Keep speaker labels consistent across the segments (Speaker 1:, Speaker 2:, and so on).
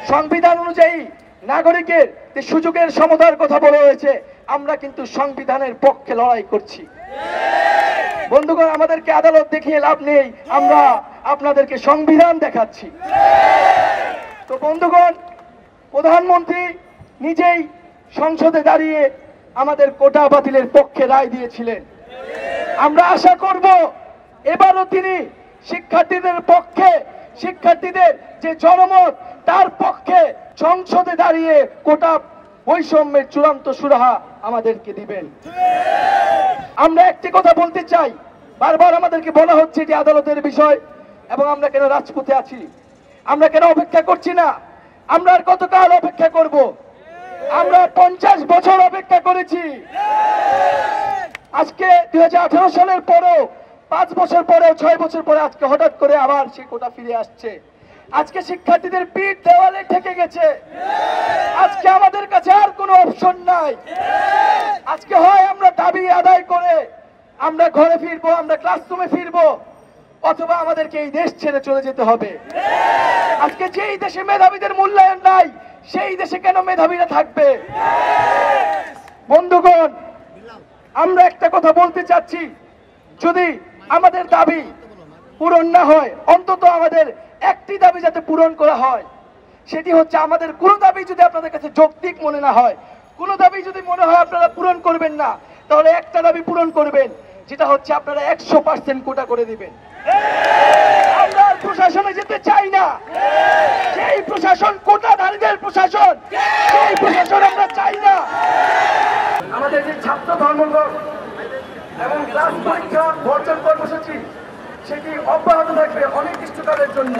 Speaker 1: সংবিধান অনুযায়ী নাগরিকের যে সুযোগের সমতার কথা বলা হয়েছে, আমরা কিন্তু সংবিধানের পক্ষে লড়াই করছি। বন্ধুগণ, আমাদেরকে আদালত দেখিয়ে লাভ নেই, আমরা আপনাদেরকে সংবিধান দেখাচ্ছি। তো বন্ধুগণ, প্রধানমন্ত্রী নিজেই সংসদে দাঁড়িয়ে আমাদের কোটা বাতিলের পক্ষে রায় দিয়েছিলেন। আমরা আশা করব এবারও তিনি শিক্ষার্থীদের পক্ষে, শিক্ষার্থীদের যে জনমত তার পক্ষে সংসদে দাঁড়িয়ে কোটা বৈষম্যের চূড়ান্ত সুরাহা আমাদেরকে দিবেন। আমরা একটি কথা বলতে চাই, বারবার আমাদেরকে বলা হচ্ছে যে আদালতের বিষয়, এবং আমরা কেন রাজপথে আছি, আমরা কেন অপেক্ষা করছি না? আমরা আর কতকাল অপেক্ষা করব? আমরা 50 বছর অপেক্ষা করেছি। আজকে 2018 সালের পরেও 5 বছর পরেও 6 বছর পরে আজকে হঠাৎ করে আবার সেই কোটা ফিরে আসছে। আজকে শিক্ষার্থীদের পিঠ দেওয়ালে ঠেকে গেছে। আজকে আমাদের কাছে আর কোনো অপশন নাই। আজকে হয় আমরা দাবি আদায় করে আমরা ঘরে ফিরবো, আমরা ক্লাসরুমে ফিরবো, অথবা আমাদেরকে এই দেশ ছেড়ে চলে যেতে হবে। আজকে যেই দেশে মেধাবীদের মূল্যায়ন নাই, সেই দেশে কেন মেধাবীরা থাকবে? বন্ধুগণ, আমরা একটা কথা বলতে চাচ্ছি, যদি আমাদের দাবি পূরণ না হয়, অন্তত আমাদের একটি দাবি যাতে পূরণ করা হয়, সেটি হচ্ছে আমাদের কোনো দাবি যদি আপনাদের কাছে যৌক্তিক মনে না হয়, কোনো দাবি যদি মনে হয় আপনারা পূরণ করবেন না, তাহলে একটা দাবি পূরণ করবেন, যেটা হচ্ছে আপনারা 100% কোটা করে দিবেন। আমরা আর প্রশাসনে যেতে চাই না। সেই প্রশাসন কোটাধারীদের প্রশাসন, সেই প্রশাসন আমরা চাই না। আমাদের যে ছাত্র ধর্মঘট এবং ক্লাস পরীক্ষা বর্জন কর্মসূচি, সেটি অব্যাহত থাকবে অনির্দিষ্টকালের জন্য।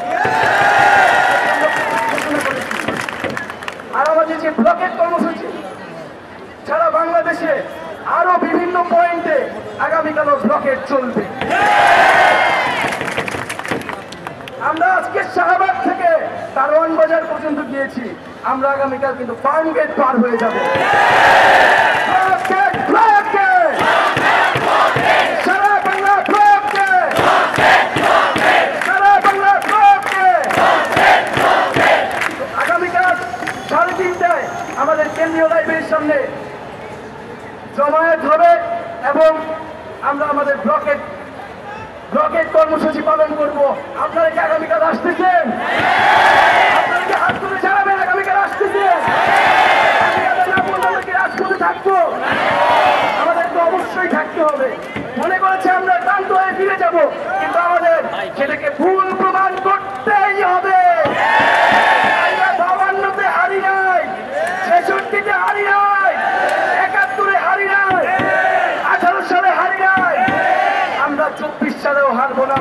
Speaker 1: আর আমাদের যে ব্লকেট কর্মসূচি, সারা বাংলাদেশে আরো বিভিন্ন পয়েন্টে আগামীকালও ব্লকেট চলবে। আমরা আজকে শাহবাগ থেকে কারওয়ান বাজার পর্যন্ত গিয়েছি, আমরা আগামীকাল কিন্তু ফার্ম গেট পার হয়ে যাব। আগামীকাল 3:30টায় আমাদের কেন্দ্রীয় লাইব্রেরির সামনে জমায়েত হবে এবং আমরা আমাদের ব্লকেট কর্মসূচি পালন করব। আপনারা কি আগামীকাল আসতেছেন? আপনারা কি হাত তুলে জানাবেন আগামীকাল আসতেছেন? রাজপথে থাকবো, আমাদেরকে অবশ্যই থাকতে হবে। মনে করেছে আমরা ক্লান্ত হয়ে ফিরে যাব, কিন্তু আমাদের সেটাকে ভুল প্রমাণ করতেই হবে। আমরা 52-তে হারি নাই, 66-তে হারি নাই, 71-এ হারি নাই, 18 সালে হারি নাই, আমরা 24 সালেও হারবো না।